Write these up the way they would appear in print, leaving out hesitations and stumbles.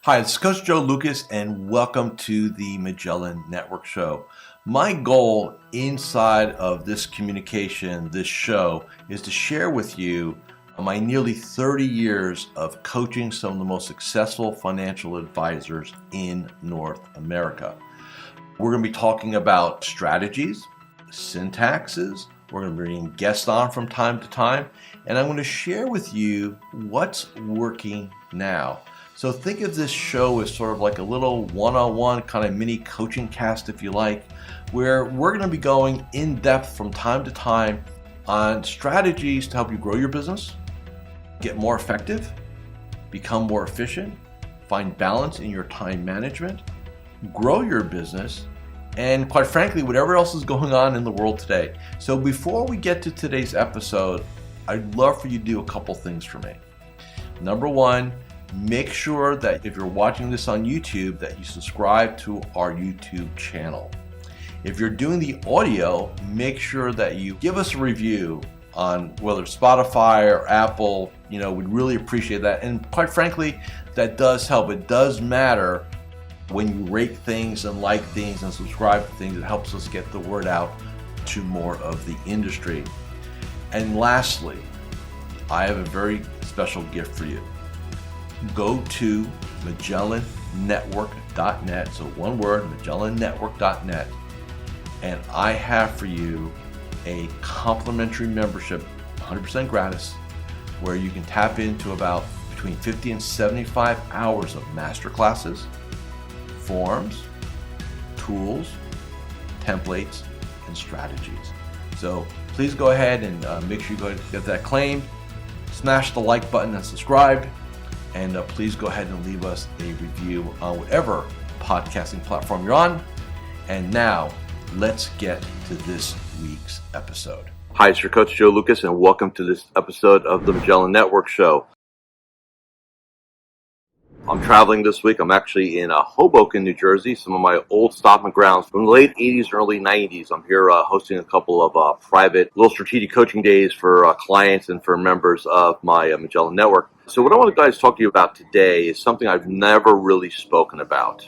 Hi, it's Coach Joe Lucas, and welcome to the Magellan Network Show. My goal inside of this communication, this show, is to share with you my nearly 30 years of coaching some of the most successful financial advisors in North America. We're going to be talking about strategies, syntaxes. We're going to be bringing guests on from time to time, and I'm going to share with you what's working now. So think of this show as sort of like a little one-on-one kind of mini coaching cast, if you like, where we're going to be going in depth from time to time on strategies to help you grow your business, get more effective, become more efficient, find balance in your time management, grow your business, and quite frankly, whatever else is going on in the world today. So before we get to today's episode, I'd love for you to do a couple things for me. Number one, make sure that if you're watching this on YouTube, that you subscribe to our YouTube channel. If you're doing the audio, make sure that you give us a review on whether Spotify or Apple. We'd really appreciate that. And quite frankly, that does help. It does matter when you rate things and like things and subscribe to things. It helps us get the word out to more of the industry. And lastly, I have a very special gift for you. Go to MagellanNetwork.net, so one word, MagellanNetwork.net, and I have for you a complimentary membership, 100% gratis, where you can tap into about between 50 and 75 hours of masterclasses, forms, tools, templates, and strategies. So please go ahead and make sure you go get that claimed, smash the like button and subscribe. And please go ahead and leave us a review on whatever podcasting platform you're on. And now, let's get to this week's episode. Hi, it's your Coach Joe Lucas, and welcome to this episode of the Magellan Network Show. I'm traveling this week. I'm actually in Hoboken, New Jersey, some of my old stomping grounds from the late 80s, early 90s. I'm here hosting a couple of private little strategic coaching days for clients and for members of my Magellan Network. So what I want to guys talk to you about today is something I've never really spoken about.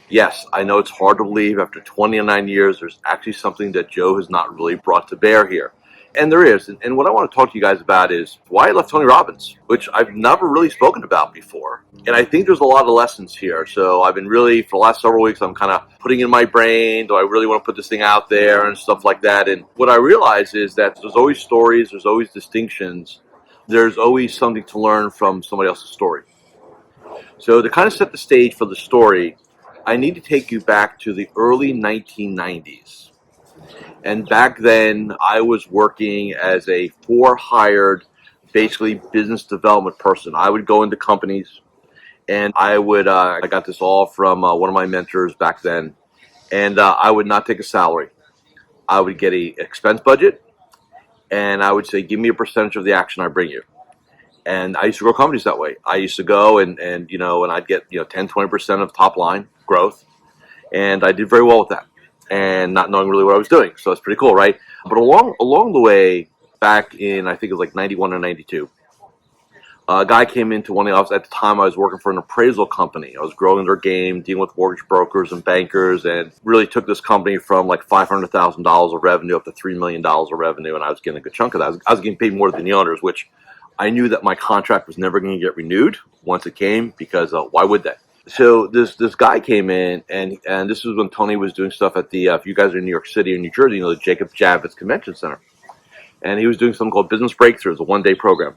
Yes, I know it's hard to believe after 29 years, there's actually something that Joe has not really brought to bear here. And there is. And what I want to talk to you guys about is why I left Tony Robbins, which I've never really spoken about before. And I think there's a lot of lessons here. So I've been really, for the last several weeks, I'm kind of putting in my brain, do I really want to put this thing out there and stuff like that? And what I realize is that there's always stories, there's always distinctions, there's always something to learn from somebody else's story. So to kind of set the stage for the story, I need to take you back to the early 1990s. And back then, I was working as a for-hired, basically business development person. I would go into companies, and I got this all from one of my mentors back then, and I would not take a salary. I would get an expense budget, and I would say, give me a percentage of the action I bring you. And I used to grow companies that way. I used to go and I'd get 10, 20% of top line growth, and I did very well with that. And not knowing really what I was doing. So it's pretty cool, right? But along the way, back in, I think it was like 91 or 92, a guy came into one of the offices. At the time, I was working for an appraisal company. I was growing their game, dealing with mortgage brokers and bankers, and really took this company from like $500,000 of revenue up to $3 million of revenue, and I was getting a good chunk of that. I was getting paid more than the owners, which I knew that my contract was never going to get renewed once it came, because why would they? So this guy came in, and this was when Tony was doing stuff at the, if you guys are in New York City or New Jersey, the Jacob Javits Convention Center. And he was doing something called Business Breakthroughs, a one-day program.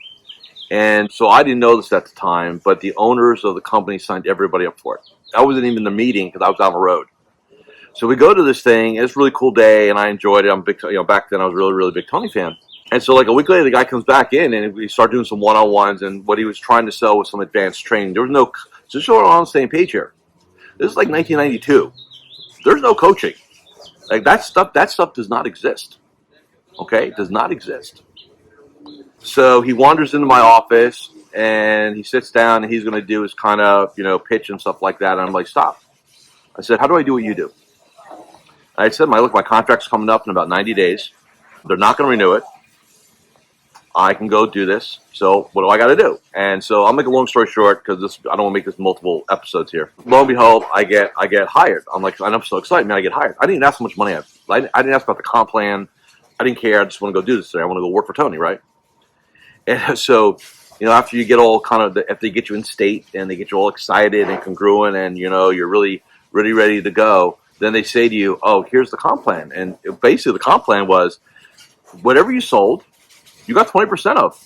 And so I didn't know this at the time, but the owners of the company signed everybody up for it. I wasn't even in the meeting because I was on the road. So we go to this thing. It's a really cool day, and I enjoyed it. I'm big, back then I was a really, really big Tony fan. And so like a week later, the guy comes back in, and we start doing some one-on-ones, and what he was trying to sell was some advanced training. There was no, just so we're on the same page here. This is like 1992. There's no coaching. Like that stuff does not exist. Okay? It does not exist. So he wanders into my office, and he sits down, and he's going to do his kind of, pitch and stuff like that. And I'm like, stop. I said, how do I do what you do? I said, my contract's coming up in about 90 days. They're not going to renew it. I can go do this. So what do I got to do? And so I'll make a long story short because I don't want to make this multiple episodes here. Lo and behold, I get hired. I'm so excited, man. I get hired. I didn't ask how much money I have. I didn't ask about the comp plan. I didn't care. I just want to go do this today. I want to go work for Tony, right? And so, after you get all after they get you in state and they get you all excited and congruent and, you're really, really ready to go, then they say to you, oh, here's the comp plan. And basically the comp plan was whatever you sold, you got 20% of.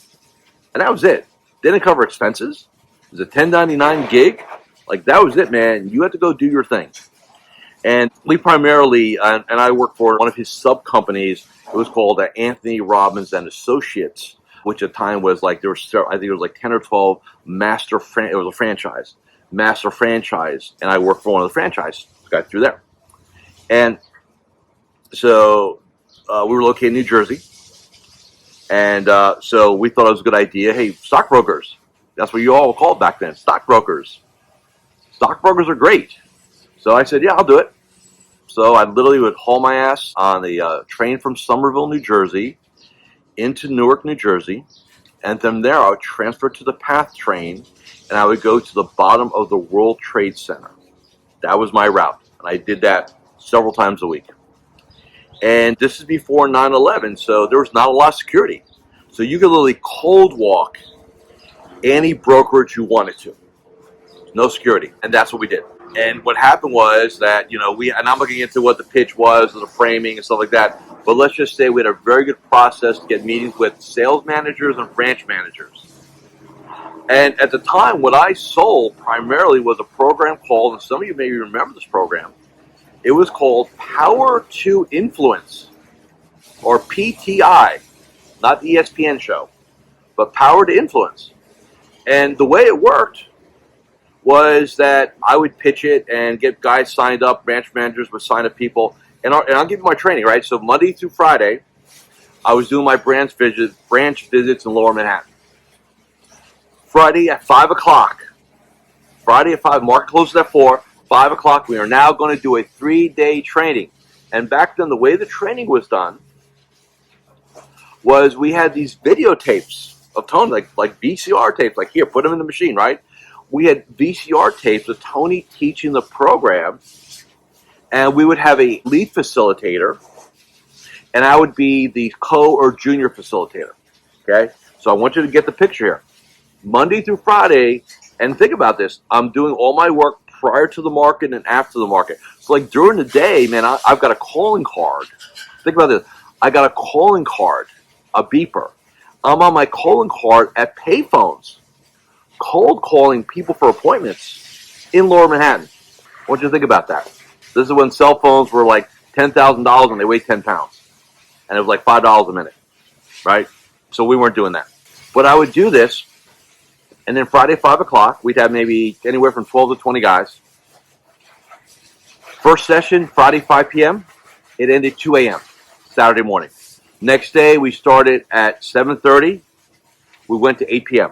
And that was it. They didn't cover expenses. It was a 1099 gig. Like, that was it, man. You had to go do your thing. And we primarily, and I worked for one of his sub companies. It was called Anthony Robbins and Associates, which at the time was like, I think it was like 10 or 12 it was a franchise, master franchise. And I worked for one of the franchise guys through there. And so we were located in New Jersey. And so we thought it was a good idea. Hey, stockbrokers. That's what you all were called back then. Stockbrokers. Stockbrokers are great. So I said, yeah, I'll do it. So I literally would haul my ass on the train from Somerville, New Jersey, into Newark, New Jersey. And from there, I would transfer to the PATH train, and I would go to the bottom of the World Trade Center. That was my route. And I did that several times a week. And this is before 9/11, so there was not a lot of security. So you could literally cold walk any brokerage you wanted to. No security. And that's what we did. And what happened was that, and I'm looking into what the pitch was and the framing and stuff like that, but let's just say we had a very good process to get meetings with sales managers and branch managers. And at the time, what I sold primarily was a program called, and some of you may remember this program, it was called Power to Influence, or PTI, not the ESPN show, but Power to Influence. And the way it worked was that I would pitch it and get guys signed up, branch managers would sign up people, and I'll give you my training, right? So Monday through Friday, I was doing my branch visits in Lower Manhattan. Friday at 5 o'clock. Market closes at 4. 5 o'clock, we are now going to do a 3-day training. And back then, the way the training was done was we had these videotapes of Tony, like VCR tapes, like here, put them in the machine, right? We had VCR tapes of Tony teaching the program, and we would have a lead facilitator, and I would be the or junior facilitator, okay? So I want you to get the picture here. Monday through Friday, and think about this, I'm doing all my work prior to the market and after the market. So like during the day, man, I've got a calling card. Think about this. I got a calling card, a beeper. I'm on my calling card at payphones, cold calling people for appointments in Lower Manhattan. I want you to think about that. This is when cell phones were like $10,000 and they weighed 10 pounds. And it was like $5 a minute, right? So we weren't doing that. But I would do this. And then Friday, 5 o'clock, we'd have maybe anywhere from 12 to 20 guys. First session, Friday, 5 p.m. It ended 2 a.m. Saturday morning. Next day, we started at 7:30. We went to 8 p.m.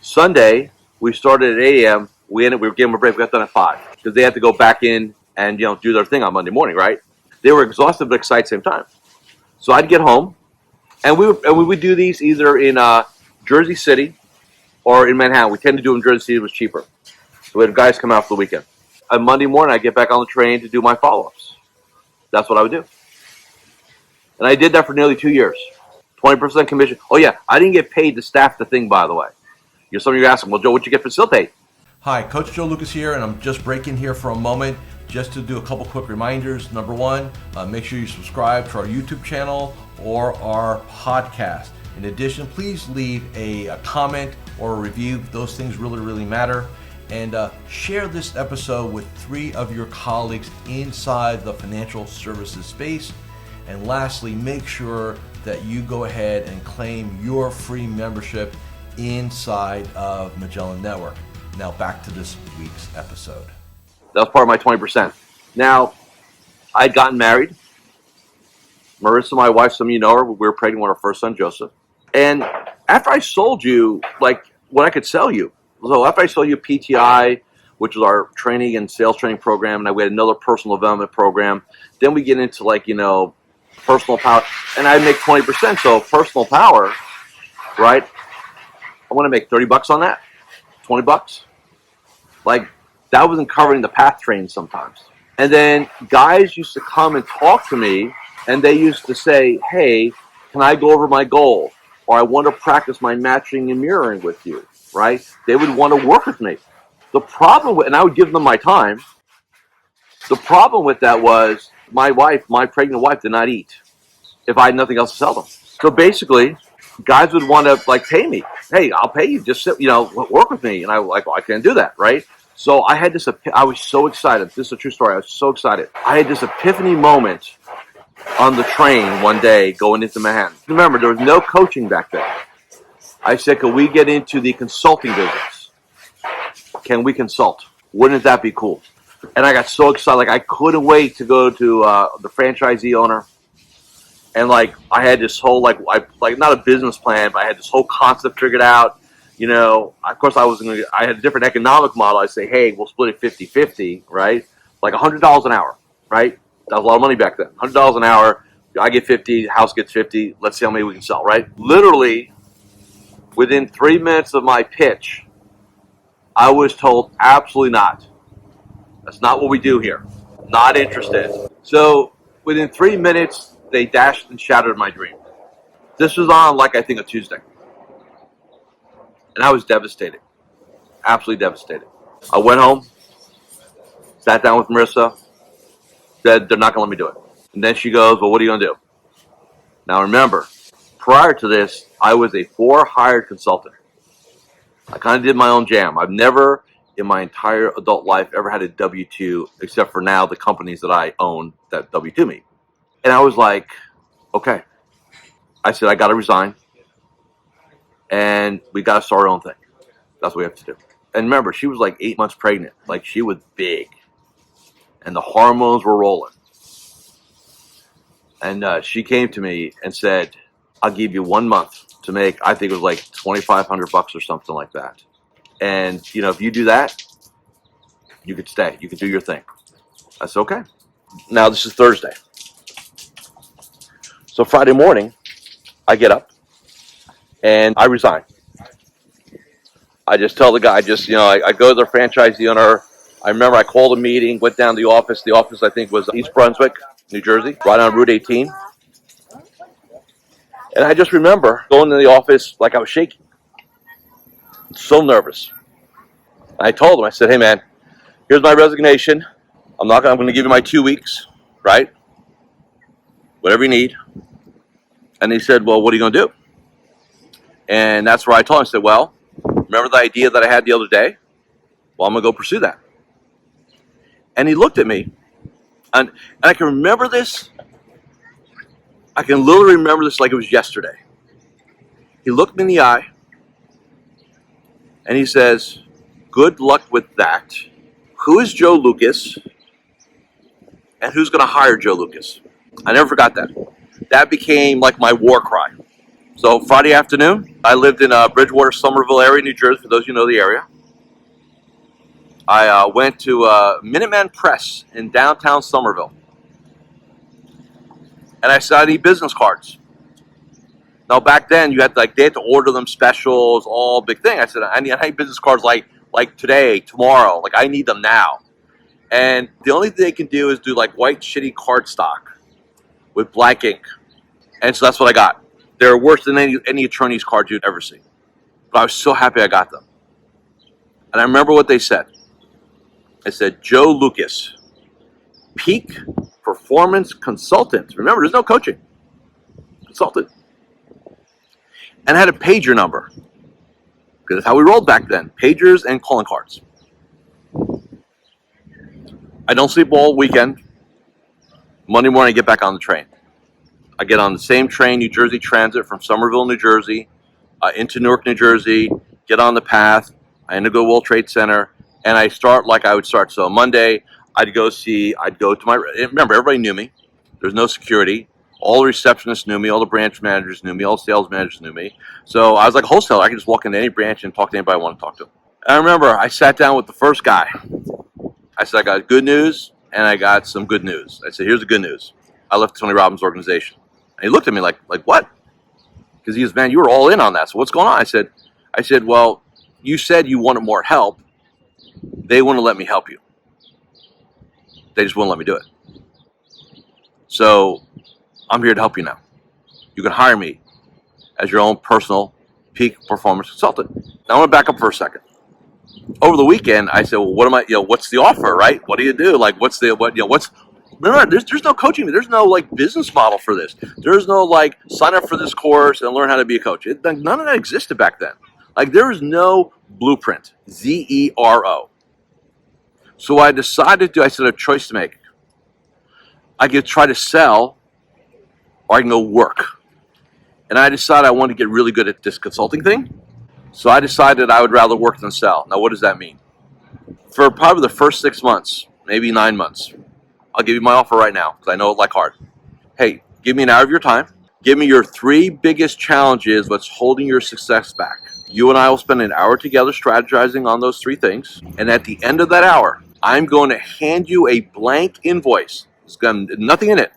Sunday, we started at 8 a.m. We were giving them a break. We got done at 5 because they had to go back in and do their thing on Monday morning, right? They were exhausted but excited at the same time. So I'd get home, and we would do these either in Jersey City or in Manhattan. We tend to do them in Jersey City. It was cheaper. So we had guys come out for the weekend. On Monday morning, I'd get back on the train to do my follow-ups. That's what I would do. And I did that for nearly 2 years. 20% commission. Oh, yeah, I didn't get paid to staff the thing, by the way. Some of you are asking, well, Joe, what'd you get for facilitate? Hi, Coach Joe Lucas here, and I'm just breaking here for a moment just to do a couple quick reminders. Number one, make sure you subscribe to our YouTube channel or our podcast. In addition, please leave a comment or a review. Those things really, really matter. And share this episode with 3 of your colleagues inside the financial services space. And lastly, make sure that you go ahead and claim your free membership inside of Magellan Network. Now back to this week's episode. That was part of my 20%. Now, I'd gotten married. Marissa, my wife, some of you know her. We were pregnant with our first son, Joseph. And after I sold you, like, what I could sell you. So after I sold you PTI, which was our training and sales training program, and we had another personal development program, then we get into, like, personal power. And I make 20%. So personal power, right? I want to make $30 on that, $20. Like, that wasn't covering the path train sometimes. And then guys used to come and talk to me, and they used to say, hey, can I go over my goal? Or I want to practice my matching and mirroring with you, right? They would want to work with me. The problem with, and I would give them my time. The problem with that was my pregnant wife, did not eat if I had nothing else to sell them. So basically, guys would want to like pay me. Hey, I'll pay you. Just sit, work with me. And I was like, well, I can't do that, right? So I had this. I was so excited. This is a true story. I was so excited. I had this epiphany moment on the train one day going into Manhattan. Remember, there was no coaching back then. I said, can we get into the consulting business? Can we consult? Wouldn't that be cool? And I got so excited. Like, I couldn't wait to go to the franchisee owner. And like, I had this whole, like not a business plan, but I had this whole concept figured out. Of course I had a different economic model. I say, hey, we'll split it 50-50, right? Like $100 an hour, right? That was a lot of money back then. $100 an hour. I get 50, house gets 50. Let's see how many we can sell, right? Literally, within 3 minutes of my pitch, I was told, absolutely not. That's not what we do here. Not interested. So within 3 minutes, they dashed and shattered my dream. This was on, like, I think a Tuesday. And I was devastated. Absolutely devastated. I went home, sat down with Marissa, said, they're not going to let me do it. And then she goes, well, what are you going to do? Now remember, prior to this, I was a for-hired consultant. I kind of did my own jam. I've never, in my entire adult life, ever had a W-2, except for now the companies that I own that W-2 me. And I was like, okay. I said, I got to resign. And we got to start our own thing. That's what we have to do. And remember, she was like 8 months pregnant. Like, she was big. And the hormones were rolling. And she came to me and said, I'll give you 1 month to make, I think it was like $2,500 or something like that. And, if you do that, you could stay. You could do your thing. I said, okay. Now, this is Thursday. So Friday morning, I get up and I resign. I just tell the guy, I go to the franchisee owner. I remember I called a meeting, went down to the office. The office, I think, was East Brunswick, New Jersey, right on Route 18. And I just remember going to the office like I was shaking. So nervous. I told him, I said, hey, man, here's my resignation. I'm going to give you my 2 weeks, right? Whatever you need. And he said, well, what are you going to do? And that's where I told him, I said, well, remember the idea that I had the other day? Well, I'm going to go pursue that. And he looked at me, and I can remember this. I can literally remember this like it was yesterday. He looked me in the eye, and he says, good luck with that. Who is Joe Lucas, and who's going to hire Joe Lucas? I never forgot that. That became like my war cry. So Friday afternoon, I lived in Bridgewater, Somerville area, New Jersey, for those who know the area. I went to Minuteman Press in downtown Somerville. And I said, I need business cards. Now, back then, they had to order them specials, all big thing. I said, I need business cards like today, tomorrow. Like, I need them now. And the only thing they can do is do like white shitty cardstock with black ink. And so that's what I got. They're worse than any attorney's cards you'd ever see. But I was so happy I got them. And I remember what they said. It said, Joe Lucas, peak performance consultant. Remember, there's no coaching. Consultant. And I had a pager number. Because that's how we rolled back then. Pagers and calling cards. I don't sleep all weekend. Monday morning, I get back on the train. I get on the same train, New Jersey Transit, from Somerville, New Jersey, into Newark, New Jersey, get on the path. I end up go World Trade Center, and I start like I would start. So Monday, I'd go to my, remember, everybody knew me. There's no security. All the receptionists knew me. All the branch managers knew me. All the sales managers knew me. So I was like a wholesaler. I could just walk into any branch and talk to anybody I want to talk to. And I remember I sat down with the first guy. I said, I got good news, and I got some good news. I said, here's the good news. I left the Tony Robbins organization. And he looked at me like what? Because he goes, man, you were all in on that. So what's going on? I said, well, you said you wanted more help. They wouldn't let me help you. They just wouldn't let me do it. So I'm here to help you now. You can hire me as your own personal peak performance consultant. Now I want to back up for a second. Over the weekend, I said, well, what's the offer, right? What do you do? Like, remember, there's no coaching. There's no like business model for this. There's no like sign up for this course and learn how to be a coach. None of that existed back then. Like there was no blueprint, Zero. So I decided I said a choice to make. I could try to sell or I can go work. And I decided I wanted to get really good at this consulting thing. So I decided I would rather work than sell. Now, what does that mean? For probably the first 6 months, maybe 9 months, I'll give you my offer right now because I know it like hard. Hey, give me an hour of your time. Give me your 3 biggest challenges, what's holding your success back. You and I will spend an hour together strategizing on those 3 things. And at the end of that hour, I'm going to hand you a blank invoice. It's got nothing in it.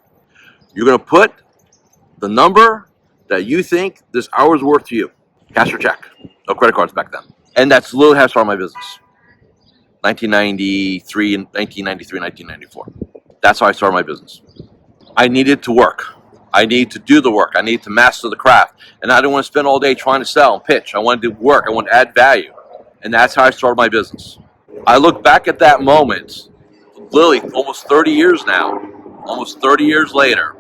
You're going to put the number that you think this hour is worth to you. Cash or check. No credit cards back then. And that's literally how I started my business. 1993, 1994. That's how I started my business. I needed to work. I needed to do the work. I needed to master the craft. And I didn't want to spend all day trying to sell and pitch. I wanted to work. I wanted to add value. And that's how I started my business. I look back at that moment, literally almost 30 years now, almost 30 years later,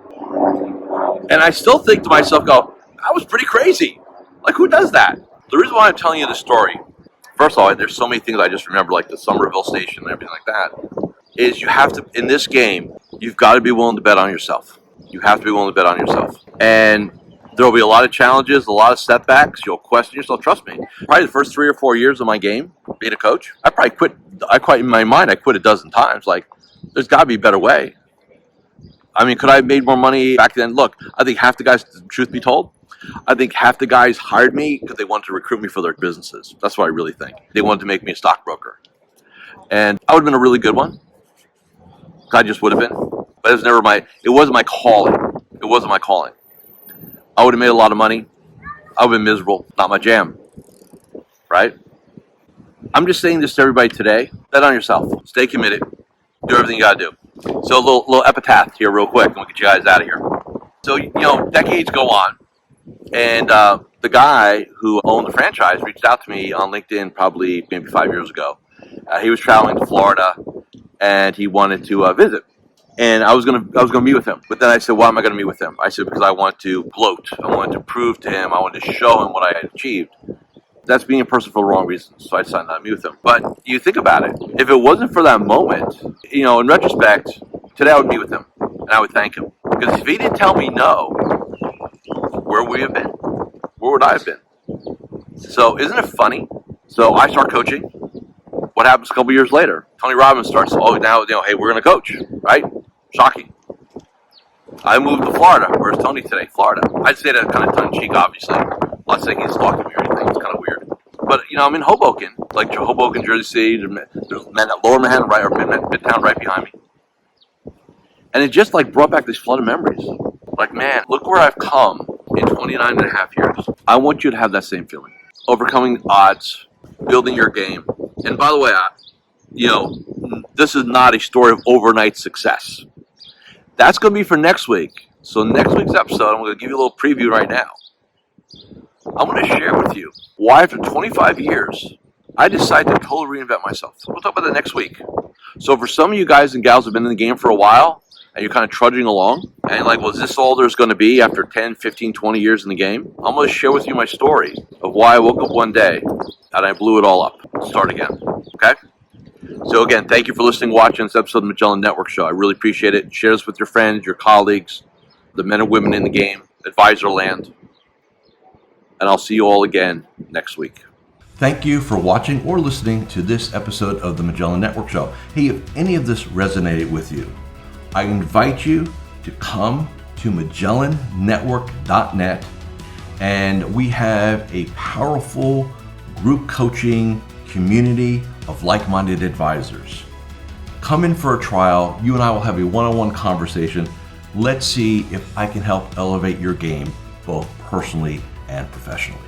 and I still think to myself, I was pretty crazy. Like, who does that? The reason why I'm telling you this story, first of all, there's so many things I just remember, like the Somerville Station and everything like that, is you have to, in this game, you've got to be willing to bet on yourself. You have to be willing to bet on yourself. And there will be a lot of challenges, a lot of setbacks. You'll question yourself. Trust me. Probably the first 3 or 4 years of my game, being a coach, I quit in my mind, I quit a dozen times. Like, there's got to be a better way. I mean, could I have made more money back then? Look, I think half the guys, truth be told, I think half the guys hired me because they wanted to recruit me for their businesses. That's what I really think. They wanted to make me a stockbroker. And I would have been a really good one. I just would have been. But it wasn't my calling. It wasn't my calling. I would have made a lot of money. I would have been miserable. Not my jam. Right? I'm just saying this to everybody today. Bet on yourself. Stay committed. Do everything you got to do. So a little epitaph here real quick, and we'll get you guys out of here. So, decades go on, and the guy who owned the franchise reached out to me on LinkedIn probably maybe 5 years ago. He was traveling to Florida, and he wanted to visit. And I was gonna meet with him. But then I said, why am I going to meet with him? I said, because I want to gloat. I wanted to prove to him. I wanted to show him what I had achieved. That's being a person for the wrong reasons. So I decided not to meet with him. But you think about it. If it wasn't for that moment, in retrospect, today I would meet with him. And I would thank him. Because if he didn't tell me no, where would we have been? Where would I have been? So isn't it funny? So I start coaching. What happens a couple years later? Tony Robbins starts, hey, we're going to coach, right? Shocking. I moved to Florida. Where's Tony today? Florida. I'd say that kind of tongue-in-cheek, obviously. I'm not saying he's stalking me or anything. It's kind of weird. But, I'm in Hoboken, like Hoboken, Jersey City. There's Lower Manhattan, right, or Midtown right behind me. And it just, brought back this flood of memories. Like, man, look where I've come in 29 and a half years. I want you to have that same feeling. Overcoming odds, building your game. And by the way, this is not a story of overnight success. That's going to be for next week. So next week's episode, I'm going to give you a little preview right now. I'm going to share with you why after 25 years, I decided to totally reinvent myself. We'll talk about that next week. So for some of you guys and gals who have been in the game for a while, and you're kind of trudging along, and you're like, well, is this all there's going to be after 10, 15, 20 years in the game? I'm going to share with you my story of why I woke up one day and I blew it all up. Start again. Okay? So again, thank you for listening, watching this episode of the Magellan Network Show. I really appreciate it. Share this with your friends, your colleagues, the men and women in the game, advisor land. And I'll see you all again next week. Thank you for watching or listening to this episode of the Magellan Network Show. Hey, if any of this resonated with you, I invite you to come to MagellanNetwork.net, and we have a powerful group coaching community of like-minded advisors. Come in for a trial. You and I will have a one-on-one conversation. Let's see if I can help elevate your game, both personally and professionally.